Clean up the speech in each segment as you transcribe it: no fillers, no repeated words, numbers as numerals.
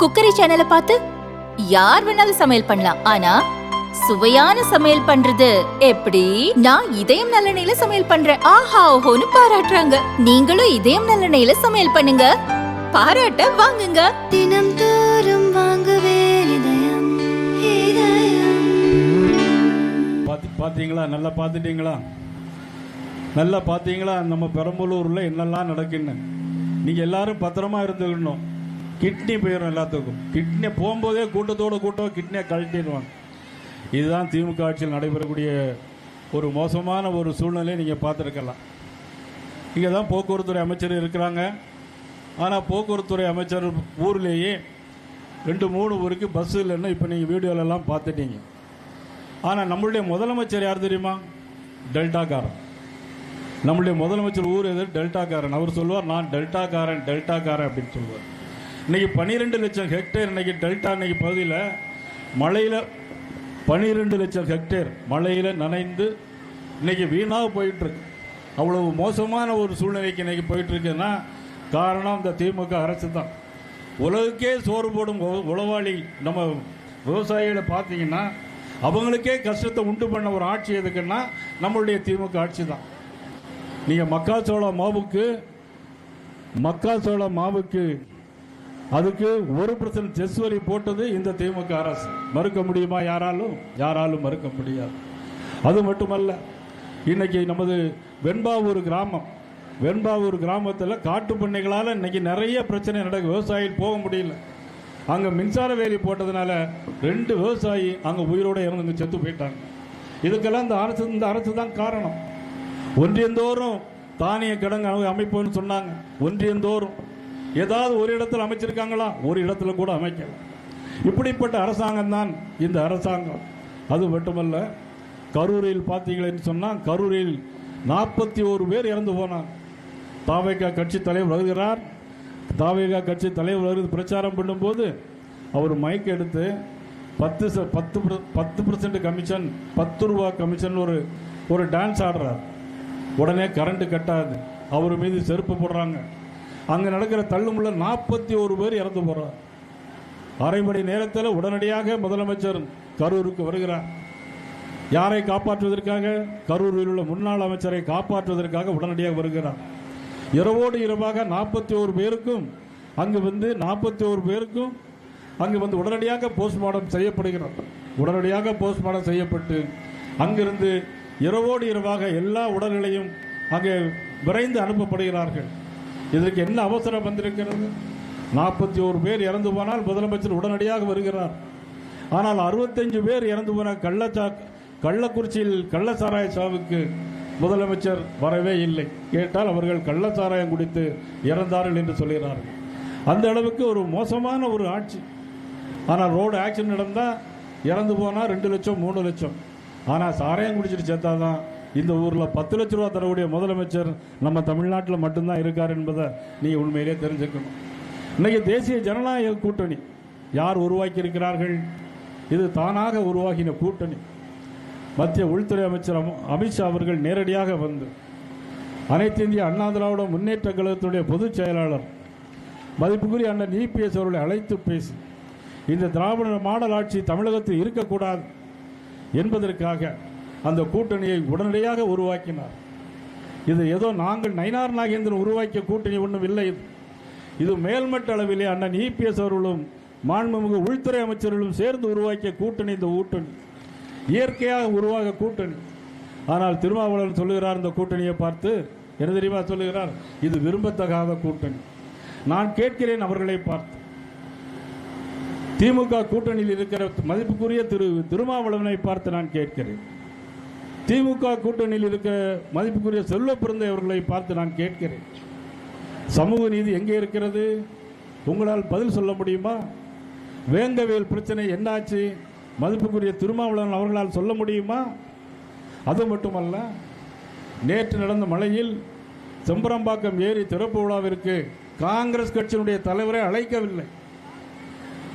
Cookery சேனலை பார்த்து யார் வேணாலும் சமையல் பண்ணலாம். ஆனா சுவையான சமையல் பண்றது எப்படி? நான் இதயம் நல்லெண்ணெயில சமையல் பண்றேன். ஆஹா ஓஹோன்னு பாராட்டுறாங்க. நீங்களும் இதயம் நல்லெண்ணெயில சமையல் பண்ணுங்க, பாராட்ட வாங்குங்க. தினம் தோறும் வாங்குவே இதயம் இதயம். பாத்தீங்களா? நல்லா பார்த்துட்டீங்களா? நல்லா பார்த்தீங்களா? நம்ம பெரம்பலூரில் என்னெல்லாம் நடக்குன்னு நீங்கள் எல்லாரும் பத்திரமா இருந்துக்கணும். கிட்னி போயிடும் எல்லாத்துக்கும். கிட்னி போகும்போதே கூட்டத்தோடு கூட்டம் கிட்னியை கழட்டிடுவாங்க. இதுதான் திமுக ஆட்சியில் நடைபெறக்கூடிய ஒரு மோசமான ஒரு சூழ்நிலையை நீங்கள் பார்த்துருக்கலாம். இங்கே தான் போக்குவரத்துறை அமைச்சர் இருக்கிறாங்க. ஆனால் போக்குவரத்துறை அமைச்சர் ஊர்லேயே 2-3 ஊருக்கு பஸ் இல்லைன்னு இப்போ நீங்கள் வீடியோலெல்லாம் பார்த்துட்டீங்க. ஆனால் நம்மளுடைய முதலமைச்சர் யார் தெரியுமா? டெல்டாக்காரன். நம்மளுடைய முதலமைச்சர் ஊர் எது? டெல்டாக்காரன். அவர் சொல்லுவார், நான் டெல்டாக்காரன் அப்படின்னு சொல்லுவார். இன்றைக்கி 12 லட்சம் ஹெக்டேர் இன்றைக்கி டெல்டா இன்றைக்கி பகுதியில் மழையில் 12 லட்சம் ஹெக்டேர் மழையில் நனைந்து இன்றைக்கி வீணாக போயிட்டுருக்கு. அவ்வளவு மோசமான ஒரு சூழ்நிலைக்கு இன்றைக்கி போயிட்டுருக்குன்னா காரணம் இந்த திமுக அரசு தான். உலகுக்கே சோறு போடும் உளவாளி நம்ம விவசாயிகளை பார்த்தீங்கன்னா அவங்களுக்கே கஷ்டத்தை உண்டு பண்ண ஒரு ஆட்சி எதுக்குன்னா நம்மளுடைய திமுக ஆட்சி தான். நீங்கள் மக்காச்சோள மாவுக்கு அதுக்கு 1% செஸ் வரி போட்டது இந்த திமுக அரசு. மறுக்க முடியுமா? யாராலும் மறுக்க முடியாது. அது மட்டுமல்ல, இன்னைக்கு நமது வெண்பாவூர் கிராமத்தில் காட்டு பண்ணைகளால் இன்னைக்கு நிறைய பிரச்சனை நடக்குது. விவசாயிகள் போக முடியல. அங்கே மின்சார வேலி போட்டதுனால 2 விவசாயி அங்கே உயிரோடு இறந்து செத்து போயிட்டாங்க. இதுக்கெல்லாம் இந்த அரசு தான் காரணம். ஒன்றியந்தோறும் தானிய கிடங்கு அமைப்புன்னு சொன்னாங்க. ஒன்றியந்தோறும் ஏதாவது ஒரு இடத்துல அமைச்சிருக்காங்களா? ஒரு இடத்துல கூட அமைக்கல. இப்படிப்பட்ட அரசாங்கம் தான் இந்த அரசாங்கம். அது மட்டுமல்ல, கரூரில் பார்த்தீங்களேன்னு சொன்னால் கரூரில் 41 பேர் இறந்து போனாங்க. தாவேகா கட்சி தலைவர் வருகிறார். தாவேகா கட்சி தலைவர் வருது பிரச்சாரம் பண்ணும்போது அவர் மைக் எடுத்து 10% கமிஷன், 10 ரூபா கமிஷன் ஒரு டான்ஸ் ஆடுறார். உடனே கரண்ட் கட்டாது. அவர் மீது செருப்பு போடுறாங்க. அங்கே நடக்கிற தள்ளுமுள்ள 41 பேர் இறந்து போகிறார். அரை மணி நேரத்தில் உடனடியாக முதலமைச்சர் கரூருக்கு வருகிறார். யாரை காப்பாற்றுவதற்காக? கரூரில் உள்ள முன்னாள் அமைச்சரை காப்பாற்றுவதற்காக உடனடியாக வருகிறார். இரவோடு இரவாக 41 பேருக்கும் அங்கு வந்து உடனடியாக போஸ்ட்மார்ட்டம் செய்யப்படுகிறார். உடனடியாக போஸ்ட்மார்ட்டம் செய்யப்பட்டு அங்கிருந்து இரவோடு இரவாக எல்லா உடல்களையும் அங்கே விரைந்து அனுப்பப்படுகிறார்கள். இதற்கு என்ன அவசரம் வந்திருக்கிறது? 41 பேர் இறந்து போனால் முதலமைச்சர் உடனடியாக வருகிறார். ஆனால் 65 பேர் இறந்து போன கள்ளக்குறிச்சியில் கள்ளச்சாராய சாவுக்கு முதலமைச்சர் வரவே இல்லை. கேட்டால் அவர்கள் கள்ளச்சாராயம் குடித்து இறந்தார்கள் என்று சொல்கிறார்கள். அந்த அளவுக்கு ஒரு மோசமான ஒரு ஆட்சி. ஆனால் ரோடு ஆக்சிடென்ட் நடந்தால் இறந்து போனால் 2 லட்சம் 3 லட்சம். ஆனால் சாராயம் குடிச்சிட்டு சேர்த்தாதான் இந்த ஊரில் 10 லட்ச ரூபா தரக்கூடிய முதலமைச்சர் நம்ம தமிழ்நாட்டில் மட்டும்தான் இருக்கார் என்பதை நீங்கள் உண்மையிலே தெரிஞ்சுக்கணும். இன்னைக்கு தேசிய ஜனநாயக கூட்டணி யார் உருவாக்கி இருக்கிறார்கள்? இது தானாக உருவாகின கூட்டணி. மத்திய உள்துறை அமைச்சர் அமித்ஷா அவர்கள் நேரடியாக வந்து அனைத்து இந்திய அண்ணா திராவிட முன்னேற்ற கழகத்துடைய பொதுச் செயலாளர் மதிப்புக்குரிய அண்ணன் EPS அவர்களை அழைத்து பேசி இந்த திராவிட மாடல் ஆட்சி தமிழகத்தில் இருக்கக்கூடாது என்பதற்காக அந்த கூட்டணியை உடனடியாக உருவாக்கினார். இது ஏதோ நாங்கள் நயினார் நாகேந்திரன் உருவாக்கிய கூட்டணி ஒன்றும் இல்லை. இது மேல்மட்ட அளவிலே அண்ணன் EPS அவர்களும் மாண்புமிகு உள்துறை அமைச்சர்களும் சேர்ந்து உருவாக்கிய கூட்டணி. இந்த கூட்டணி இயற்கையாக உருவாக கூட்டணி. ஆனால் திருமாவளவன் சொல்லுகிறார் இந்த கூட்டணியை பார்த்து, என்ன தெரியுமா சொல்லுகிறார்? இது விரும்பத்தகாத கூட்டணி. நான் கேட்கிறேன் அவர்களை பார்த்து, திமுக கூட்டணியில் இருக்கிற மதிப்புக்குரிய திருமாவளவனை பார்த்து நான் கேட்கிறேன். திமுக கூட்டணியில் இருக்கிற மதிப்புக்குரிய செல்வ பிறந்தை அவர்களை பார்த்து நான் கேட்கிறேன். சமூக நீதி எங்கே இருக்கிறது? உங்களால் பதில் சொல்ல முடியுமா? வேங்கவேல் பிரச்சனை என்னாச்சு? மதிப்புக்குரிய திருமாவளவன் அவர்களால் சொல்ல முடியுமா? அது மட்டுமல்ல, நேற்று நடந்த மழையில் செம்பரம்பாக்கம் ஏரி திறப்பு விழாவிற்கு காங்கிரஸ் கட்சியினுடைய தலைவரை அழைக்கவில்லை.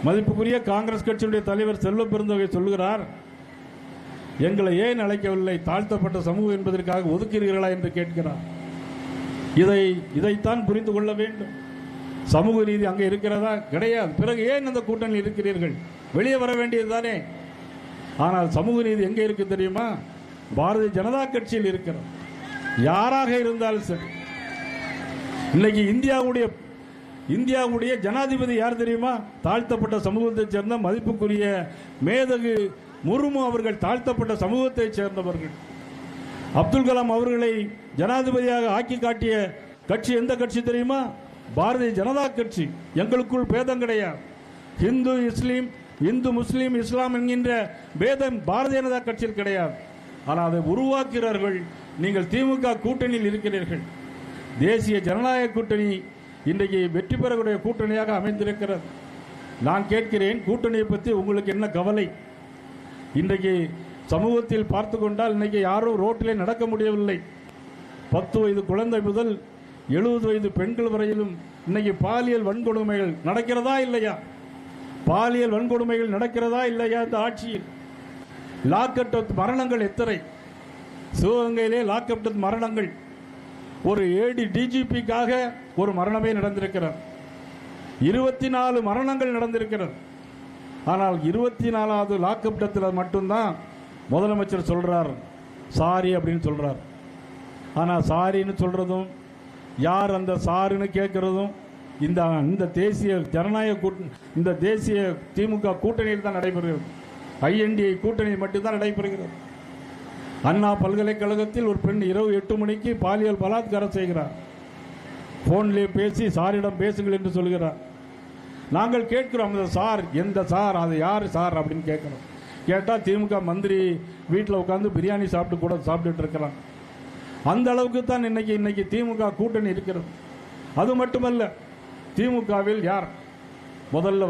மதிப்புக்குரிய காங்கிரஸ் கட்சியினுடைய தலைவர் செல்வ பெருந்தகை சொல்லுகிறார், எங்களை ஏன் அழைக்கவில்லை? தாழ்த்தப்பட்ட சமூகம் என்பதற்காக ஒதுக்கிறீர்களா என்று கேட்கிறார். இதைத்தான் புரிந்து கொள்ள வேண்டும். சமூக நீதி அங்கே இருக்கிறதா? கிடையாது. பிறகு ஏன் அந்த கூட்டணியில் இருக்கிறீர்கள்? வெளியே வர வேண்டியது தானே. ஆனால் சமூக நீதி எங்கே இருக்கு தெரியுமா? பாரதிய ஜனதா கட்சியில் இருக்கிறது. யாராக இருந்தாலும் சரி. இன்னைக்கு இந்தியாவுடைய ஜனாதிபதி யார் தெரியுமா? தாழ்த்தப்பட்ட சமூகத்தைச் சேர்ந்த மதிப்புக்குரிய மேதகு முர்மு அவர்கள் தாழ்த்தப்பட்ட சமூகத்தைச் சேர்ந்தவர்கள். அப்துல் கலாம் அவர்களை ஜனாதிபதியாக ஆக்கி காட்டிய கட்சி எந்த கட்சி தெரியுமா? பாரதிய ஜனதா கட்சி. எங்களுக்குள் பேதம் கிடையாது. இந்து முஸ்லீம் இஸ்லாம் என்கின்ற பேதம் பாரதிய ஜனதா கட்சியில் கிடையாது. ஆனால் அதை உருவாக்குகிறார்கள். நீங்கள் திமுக கூட்டணியில் இருக்கிறீர்கள். தேசிய ஜனநாயக கூட்டணி இன்றைக்கு வெற்றி பெறக்கூடிய கூட்டணியாக அமைந்திருக்கிறது. நான் கேட்கிறேன், கூட்டணியை பற்றி உங்களுக்கு என்ன கவலை? இன்றைக்கு சமூகத்தில் பார்த்து கொண்டால் இன்னைக்கு யாரும் ரோட்டிலே நடக்க முடியவில்லை. 10 வயது குழந்தை முதல் 70 வயது பெண்கள் வரையிலும் இன்னைக்கு பாலியல் வன்கொடுமைகள் நடக்கிறதா இல்லையா? பாலியல் வன்கொடுமைகள் நடக்கிறதா இல்லையா? இந்த ஆட்சியில் லாக்அப் மரணங்கள் எத்தனை? சிவகங்கையிலே லாக்அப் மரணங்கள். ஒரு ஏடி டிஜிபிக்காக ஒரு மரணமே நடந்திருக்கிறது. 24 மரணங்கள் நடந்திருக்கிறது. ஆனால் 24வது லாக்அப் டெத்தில் மட்டும்தான் முதலமைச்சர் சொல்றார் சாரி அப்படின்னு சொல்றார். ஆனால் சாரின்னு சொல்றதும் யார் அந்த சாருன்னு கேட்கறதும் இந்த தேசிய ஜனநாயக இந்த தேசிய திமுக கூட்டணியில் தான் நடைபெறுகிறது. INDA கூட்டணி மட்டும்தான் நடைபெறுகிறது. அண்ணா பல்கலைக்கழகத்தில் ஒரு பெண் இரவு 8 மணிக்கு பாலியல் பலாத்காரம் செய்கிறார். போன்லேயே பேசி சாரிடம் பேசுங்கள் என்று சொல்கிறார். நாங்கள் கேட்கிறோம், அந்த சார் எந்த சார், அது யார் சார் அப்படின்னு கேட்கிறோம். கேட்டால் திமுக மந்திரி வீட்டில் உட்காந்து பிரியாணி சாப்பிட்டுட்டு இருக்கிறான். அந்த அளவுக்கு தான் இன்னைக்கு திமுக கூட்டணி இருக்கிறது. அது மட்டுமல்ல, திமுகவில் யார் முதல்ல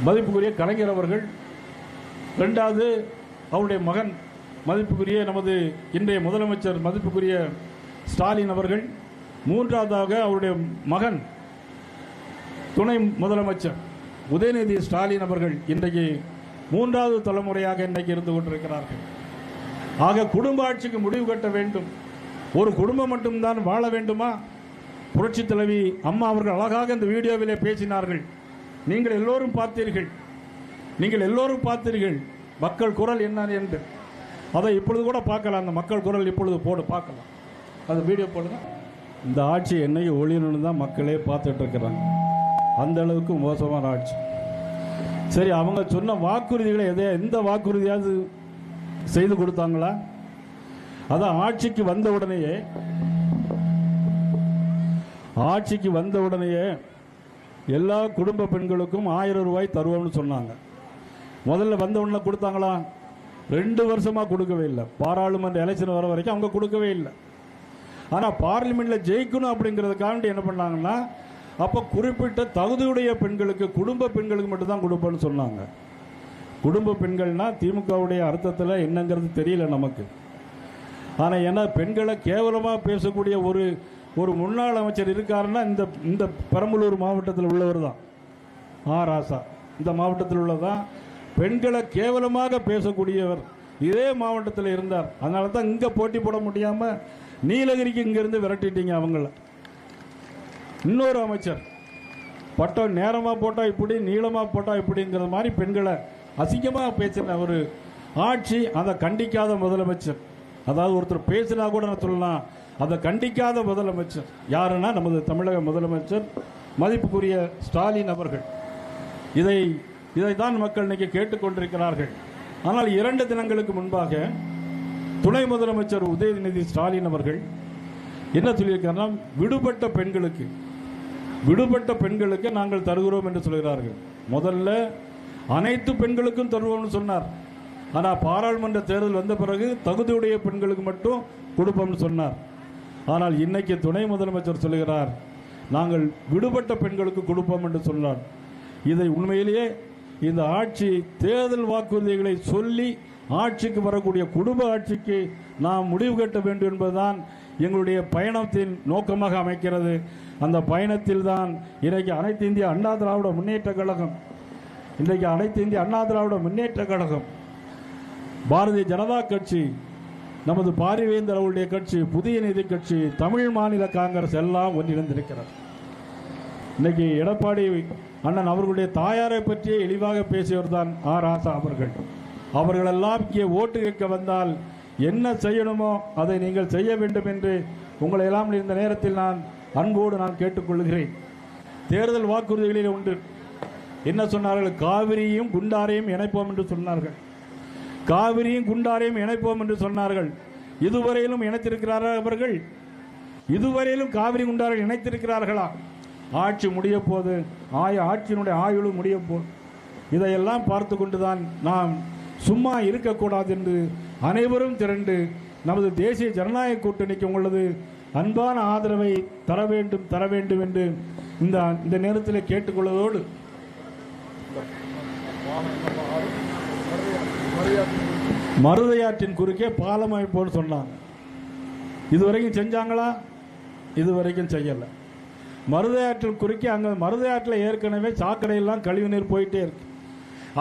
மதிப்புக்குரிய கலைஞர் அவர்கள், இரண்டாவது அவருடைய மகன் மதிப்புக்குரிய நமது இன்றைய முதலமைச்சர் மதிப்புக்குரிய ஸ்டாலின் அவர்கள், மூன்றாவதாக அவருடைய மகன் துணை முதலமைச்சர் உதயநிதி ஸ்டாலின் அவர்கள் இன்றைக்கு 3வது தலைமுறையாக இன்றைக்கு இருந்து கொண்டிருக்கிறார்கள். ஆக குடும்ப ஆட்சிக்கு முடிவு கட்ட வேண்டும். ஒரு குடும்பம் மட்டும்தான் வாழ வேண்டுமா? புரட்சி தலைவி அம்மா அவர்கள் அழகாக இந்த வீடியோவிலே பேசினார்கள். நீங்கள் எல்லோரும் பார்த்தீர்கள் மக்கள் குரல் என்ன என்று. அதை இப்பொழுது கூட பார்க்கலாம். அந்த மக்கள் குரல் இப்பொழுது பார்க்கலாம். அது வீடியோ போடுங்க. இந்த ஆட்சி என்னைக்கு ஒளியணும்னு தான் மக்களே பார்த்துட்டு இருக்கிறாங்க. அந்த அளவுக்கு மோசமான ஆட்சி. சரி, அவங்க சொன்ன வாக்குறுதிகளை எந்த வாக்குறுதியாவது செய்து கொடுத்தாங்களா? அதான் ஆட்சிக்கு வந்த உடனேயே எல்லா குடும்ப பெண்களுக்கும் 1000 ரூபாய் தருவோம்னு சொன்னாங்க. முதல்ல வந்த உடனே கொடுத்தாங்களா? 2 வருஷமா கொடுக்கவே இல்லை. பாராளுமன்ற எலெக்ஷன் வர வரைக்கும் அவங்க கொடுக்கவே இல்லை. ஆனால் பார்லிமெண்ட்ல ஜெயிக்கணும் அப்படிங்கிறதுக்காக என்ன பண்ணாங்கன்னா, அப்போ குறிப்பிட்ட தகுதியுடைய பெண்களுக்கு, குடும்ப பெண்களுக்கு மட்டும்தான் கொடுப்பேன்னு சொன்னாங்க. குடும்ப பெண்கள்னா திமுகவுடைய அர்த்தத்தில் என்னங்கிறது தெரியல நமக்கு. ஆனால் ஏன்னா பெண்களை கேவலமாக பேசக்கூடிய ஒரு முன்னாள் அமைச்சர் இருக்காருன்னா இந்த பெரம்பலூர் மாவட்டத்தில் உள்ளவர் தான். ராசா இந்த மாவட்டத்தில் உள்ளதான் பெண்களை கேவலமாக பேசக்கூடியவர் இதே மாவட்டத்தில் இருந்தார். அதனால தான் இங்கே போட்டி போட முடியாமல் நீலகிரிக்கு இங்கிருந்து விரட்டிட்டீங்க அவங்கள. இன்னொரு அமைச்சர் பட்டம் நேரமாக போட்டால் இப்படி, நீளமாக போட்டால் இப்படிங்கிற மாதிரி பெண்களை அசிங்கமாக பேசின ஒரு ஆட்சி. அதை கண்டிக்காத முதலமைச்சர், அதாவது ஒருத்தர் பேசினா கூட நான் சொல்லலாம், அதை கண்டிக்காத முதலமைச்சர் யாருன்னா நமது தமிழக முதலமைச்சர் மதிப்புக்குரிய ஸ்டாலின் அவர்கள். இதைத்தான் மக்கள் இன்னைக்கு கேட்டுக்கொண்டிருக்கிறார்கள். ஆனால் 2 தினங்களுக்கு முன்பாக துணை முதலமைச்சர் உதயநிதி ஸ்டாலின் அவர்கள் என்ன சொல்லியிருக்காருன்னா, விடுபட்ட பெண்களுக்கு நாங்கள் தருகிறோம் என்று சொல்கிறார்கள். முதல்ல அனைத்து பெண்களுக்கும் தருவோம்னு சொன்னார். ஆனால் பாராளுமன்ற தேர்தல் வந்த பிறகு தகுதியுடைய பெண்களுக்கு மட்டும் கொடுப்போம்னு சொன்னார். ஆனால் இன்னைக்கு துணை முதலமைச்சர் சொல்கிறார், நாங்கள் விடுபட்ட பெண்களுக்கு கொடுப்போம் என்று சொன்னார். இதை உண்மையிலேயே இந்த ஆட்சி தேர்தல் வாக்குறுதிகளை சொல்லி ஆட்சிக்கு வரக்கூடிய குடும்ப ஆட்சிக்கு நாம் முடிவு கட்ட வேண்டும் என்பதுதான் எங்களுடைய பயணத்தின் நோக்கமாக அமைக்கிறது. அந்த பயணத்தில் தான் இன்றைக்கு அனைத்து இந்திய அண்ணா திராவிட முன்னேற்ற கழகம் பாரதிய ஜனதா கட்சி நமது பாரிவேந்தர் அவருடைய கட்சி, புதிய நீதி கட்சி, தமிழ் மாநில காங்கிரஸ் எல்லாம் ஒன்றிணைந்திருக்கிறது. இன்னைக்கு எடப்பாடி அண்ணன் அவர்களுடைய தாயாரை பற்றியே இழிவாக பேசியவர் தான் ராசா அவர்கள். அவர்களெல்லாம் இங்கே ஓட்டு கேட்க வந்தால் என்ன செய்யணுமோ அதை நீங்கள் செய்ய வேண்டும் என்று உங்களை எல்லாம் இந்த நேரத்தில் நான் அன்போடு நான் கேட்டுக்கொள்கிறேன். தேர்தல் வாக்குறுதிகளில் உண்டு. என்ன சொன்னார்கள்? காவிரியும் குண்டாரையும் இணைப்போம் என்று சொன்னார்கள். காவிரியும் குண்டாரையும் இணைப்போம் என்று சொன்னார்கள். இதுவரையிலும் இணைத்திருக்கிறார்கள் அவர்கள்? இதுவரையிலும் காவிரி குண்டாரை இணைத்திருக்கிறார்களா? ஆட்சி முடிய போது, ஆட்சியினுடைய ஆயுளும் முடிய போது. இதையெல்லாம் பார்த்து கொண்டுதான் நாம் சும்மா இருக்கக்கூடாது என்று அனைவரும் திரண்டு நமது தேசிய ஜனநாயக கூட்டணிக்கு உங்களது அன்பான ஆதரவை தர வேண்டும் என்று இந்த நேரத்தில் கேட்டுக்கொள்வதோடு மருதையாற்றின் குறுக்கே பாலம் அமைப்போன்னு சொன்னாங்க. இதுவரைக்கும் செஞ்சாங்களா? இதுவரைக்கும் செய்யலை. மருதையாற்றின் குறுக்கே அங்கே மருதையாற்றில் ஏற்கனவே சாக்கடையெல்லாம் கழிவு நீர் போயிட்டே இருக்கு.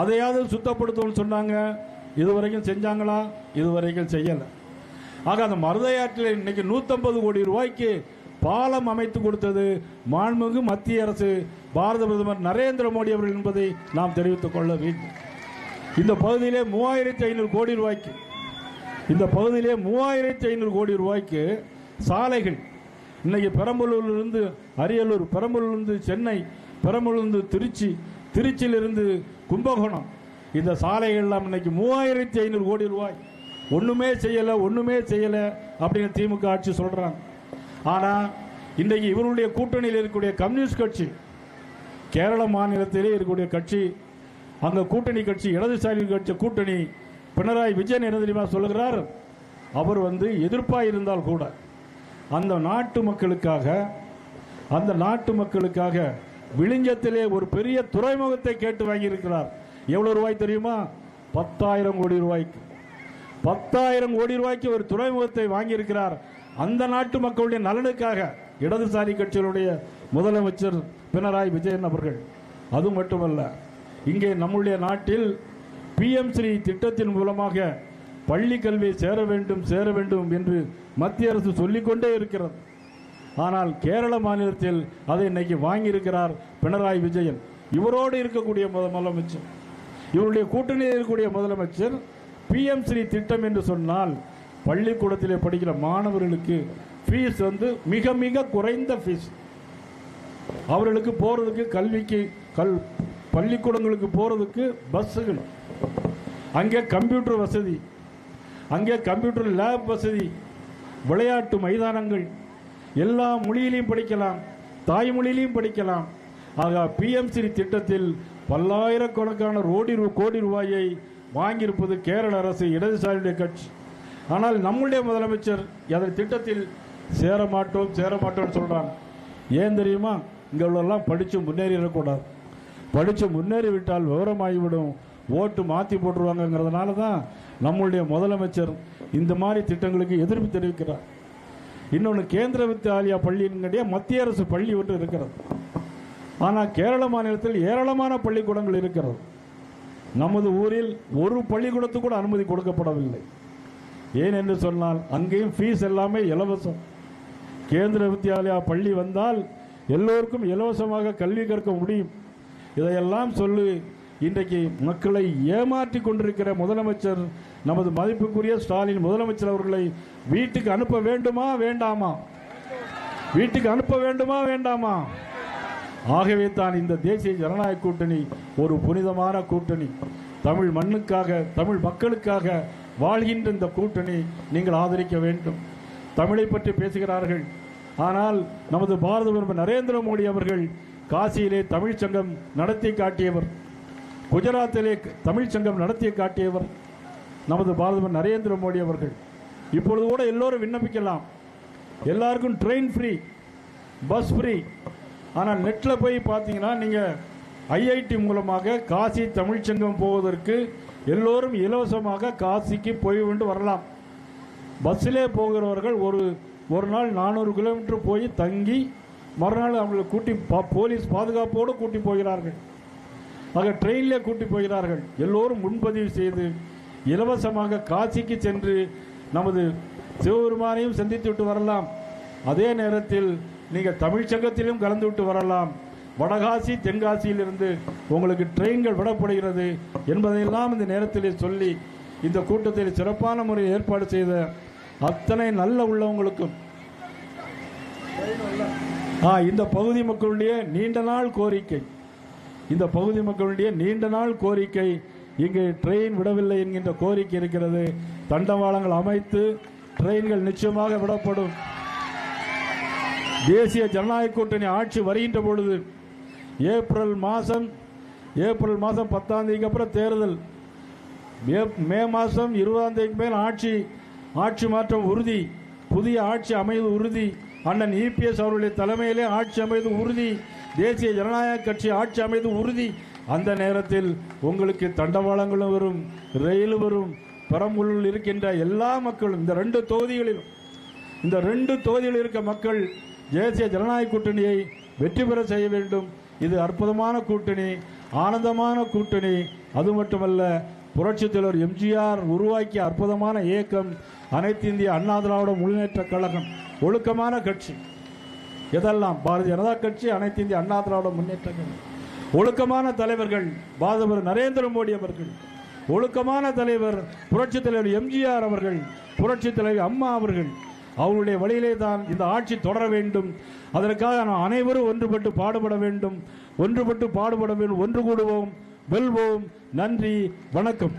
அதையாவது சுத்தப்படுத்தணும்னு சொன்னாங்க. இதுவரைக்கும் செஞ்சாங்களா? இதுவரைக்கும் செய்யலை. ஆக அந்த மருதையாற்றில் இன்னைக்கு 150 கோடி ரூபாய்க்கு பாலம் அமைத்து கொடுத்தது மாண்புமிகு மத்திய அரசு, பாரத பிரதமர் நரேந்திர மோடி அவர்கள் என்பதை நாம் தெரிவித்துக் கொள்ள வேண்டும். இந்த பகுதியிலே 3500 கோடி ரூபாய்க்கு, இந்த பகுதியிலே 3500 கோடி ரூபாய்க்கு சாலைகள் இன்னைக்கு பெரம்பலூரிலிருந்து அரியலூர், பெரம்பலூரிலிருந்து சென்னை, பெரம்பலூரிலிருந்து திருச்சி, திருச்சியிலிருந்து கும்பகோணம், இந்த சாலைகள் எல்லாம் இன்னைக்கு 3500 கோடி ரூபாய். ஒண்ணுமே செய்யலை அப்படின்னு திமுக ஆட்சி சொல்றாங்க. ஆனா இன்றைக்கு இவருடைய கூட்டணியில் இருக்கக்கூடிய கம்யூனிஸ்ட் கட்சி, கேரள மாநிலத்திலே இருக்கக்கூடிய கட்சி, அங்க கூட்டணி கட்சி, இடதுசாரி கட்சி கூட்டணி, பினராயி விஜயன் என்ன தெரியுமா சொல்லுகிறார்? அவர் எதிர்ப்பாக இருந்தால் கூட அந்த நாட்டு மக்களுக்காக விழிஞ்சத்திலே ஒரு பெரிய துறைமுகத்தை கேட்டு வாங்கியிருக்கிறார். எவ்வளவு ரூபாய் தெரியுமா? 10,000 கோடி ரூபாய்க்கு. 10,000 கோடி ரூபாய்க்கு ஒரு துறைமுகத்தை வாங்கியிருக்கிறார். அந்த நாட்டு மக்களுடைய நலனுக்காக இடதுசாரி கட்சிகளுடைய முதலமைச்சர் பினராயி விஜயன் அவர்கள். அது மட்டுமல்ல, இங்கே நம்முடைய நாட்டில் PM-ஸ்ரீ திட்டத்தின் மூலமாக பள்ளி கல்வி சேர வேண்டும் என்று மத்திய அரசு சொல்லிக்கொண்டே இருக்கிறது. ஆனால் கேரள மாநிலத்தில் அதை இன்னைக்கு வாங்கியிருக்கிறார் பினராயி விஜயன். இவரோடு இருக்கக்கூடிய முதலமைச்சர், இவருடைய கூட்டணியில் இருக்கக்கூடிய முதலமைச்சர் PM-ஸ்ரீ திட்டம் என்று சொன்னால் பள்ளிக்கூடத்திலே படிக்கிற மாணவர்களுக்கு ஃபீஸ் மிக மிக குறைந்த ஃபீஸ். அவர்களுக்கு போறதுக்கு, கல்விக்கு, பள்ளிக்கூடங்களுக்கு போறதுக்கு பஸ்ஸுகள், அங்கே கம்ப்யூட்டர் வசதி, அங்கே கம்ப்யூட்டர் லேப் வசதி, விளையாட்டு மைதானங்கள், எல்லா மொழியிலையும் படிக்கலாம், தாய்மொழியிலையும் படிக்கலாம். ஆக PM-ஸ்ரீ திட்டத்தில் பல்லாயிரக்கணக்கான கோடி ரூபாயை வாங்கியிருப்பது கேரள அரசு, இடதுசாரியுடைய கட்சி. ஆனால் நம்முடைய முதலமைச்சர் அந்த திட்டத்தில் சேர மாட்டோம் சொல்றாங்க. ஏன் தெரியுமா? இங்க உள்ளெல்லாம் படிச்சு முன்னேறிடக்கூடாது. படிச்சு முன்னேறிவிட்டால் விவரமாகிவிடும், ஓட்டு மாற்றி போட்டுருவாங்கிறதுனால தான் நம்முடைய முதலமைச்சர் இந்த மாதிரி திட்டங்களுக்கு எதிர்ப்பு தெரிவிக்கிறார். இன்னொன்று, கேந்திர வித்யாலயா பள்ளியினுடைய மத்திய அரசு பள்ளி ஒன்று இருக்கிறது. ஆனால் கேரள மாநிலத்தில் ஏராளமான பள்ளிக்கூடங்கள் இருக்கிறது. நமது ஊரில் ஒரு பள்ளிக்கூடத்துக்கு கூட அனுமதி கொடுக்கப்படவில்லை. ஏன் என்று சொன்னால் அங்கேயும் ஃபீஸ் எல்லாமே இலவசம். கேந்திர வித்யாலயா பள்ளி வந்தால் எல்லோருக்கும் இலவசமாக கல்வி கற்க முடியும். இதையெல்லாம் சொல்லி இன்றைக்கு மக்களை ஏமாற்றி கொண்டிருக்கிற முதலமைச்சர், நமது மதிப்புக்குரிய ஸ்டாலின் முதலமைச்சர் அவர்களை வீட்டுக்கு அனுப்ப வேண்டுமா வேண்டாமா? வீட்டுக்கு அனுப்ப வேண்டுமா வேண்டாமா? ஆகவே தான் இந்த தேசிய ஜனநாயக கூட்டணி ஒரு புனிதமான கூட்டணி. தமிழ் மண்ணுக்காக, தமிழ் மக்களுக்காக வாழ்கின்ற இந்த கூட்டணி நீங்கள் ஆதரிக்க வேண்டும். தமிழை பற்றி பேசுகிறார்கள். ஆனால் நமது பாரத பிரதமர் நரேந்திர மோடி அவர்கள் காசியிலே தமிழ் சங்கம் நடத்தி காட்டியவர், குஜராத்திலே தமிழ் சங்கம் நடத்தி காட்டியவர் நமது பாரத பிரதமர் நரேந்திர மோடி அவர்கள். இப்பொழுது கூட எல்லோரும் விண்ணப்பிக்கலாம், எல்லாருக்கும் ட்ரெயின் ஃப்ரீ, பஸ் ஃப்ரீ. ஆனால் நெட்டில் போய் பார்த்தீங்கன்னா நீங்கள் IIT மூலமாக காசி தமிழ்ச்சங்கம் போவதற்கு எல்லோரும் இலவசமாக காசிக்கு போய் கொண்டு வரலாம். பஸ்ஸிலே போகிறவர்கள் ஒரு நாள் 400 கிலோமீட்டர் போய் தங்கி மறுநாள் அவங்களை கூட்டி போலீஸ் பாதுகாப்போடு கூட்டி போகிறார்கள். ஆக ட்ரெயினிலே கூட்டி போகிறார்கள். எல்லோரும் முன்பதிவு செய்து இலவசமாக காசிக்கு சென்று நமது சிவபெருமானையும் சந்தித்து விட்டு வரலாம். அதே நேரத்தில் நீங்கள் தமிழ்ச்சங்கத்திலும் கலந்து விட்டு வரலாம். வடகாசி தென்காசியிலிருந்து உங்களுக்கு ட்ரெயின்கள் விடப்படுகிறது என்பதையெல்லாம் இந்த நேரத்தில் சொல்லி இந்த கூட்டத்தில் சிறப்பான முறையில் ஏற்பாடு செய்த அத்தனை நல்ல உள்ளவங்களுக்கும் இந்த பகுதி மக்களுடைய நீண்ட நாள் கோரிக்கை, இந்த பகுதி மக்களுடைய நீண்ட நாள் கோரிக்கை, இங்கு ட்ரெயின் விடவில்லை என்கின்ற கோரிக்கை இருக்கிறது. தண்டவாளங்கள் அமைத்து ட்ரெயின்கள் நிச்சயமாக விடப்படும். தேசிய ஜனநாயக கூட்டணி ஆட்சி வருகின்ற பொழுது ஏப்ரல் மாதம் 10ஆம் தேதிக்கு அப்புறம் தேர்தல், மே மாதம் 20ஆம் தேதிக்கு மேல் ஆட்சி மாற்றம் உறுதி, புதிய ஆட்சி அமைவது உறுதி, அண்ணன் இபிஎஸ் அவருடைய தலைமையிலே ஆட்சி அமைவது உறுதி, தேசிய ஜனநாயக கட்சி ஆட்சி அமைவது உறுதி. அந்த நேரத்தில் உங்களுக்கு தண்டவாளங்களும் வரும், ரயில் வரும். பெரம்பலூரில் இருக்கின்ற எல்லா மக்களும் இந்த 2 தொகுதிகளில் இருக்க மக்கள் தேசிய ஜனநாயக கூட்டணியை வெற்றி பெற செய்ய வேண்டும். இது அற்புதமான கூட்டணி, ஆனந்தமான கூட்டணி. அது மட்டுமல்ல, புரட்சித் தலைவர் எம்ஜிஆர் உருவாக்கிய அற்புதமான இயக்கம் அனைத்து இந்திய அண்ணா திராவிட முன்னேற்ற கழகம். ஒழுக்கமான கட்சி எதெல்லாம் பாரதிய ஜனதா கட்சி, அனைத்து இந்திய அண்ணா திராவிட முன்னேற்ற கழகம். ஒழுக்கமான தலைவர்கள் பிரதமர் நரேந்திர மோடி அவர்கள், ஒழுக்கமான தலைவர் புரட்சித் தலைவர் எம்ஜிஆர் அவர்கள், புரட்சித் தலைவர் அம்மா அவர்கள். அவருடைய வழியிலே தான் இந்த ஆட்சி தொடர வேண்டும். அதற்காக நாம் அனைவரும் ஒன்றுபட்டு பாடுபட வேண்டும். ஒன்று கூடுவோம், வெல்வோம். நன்றி, வணக்கம்.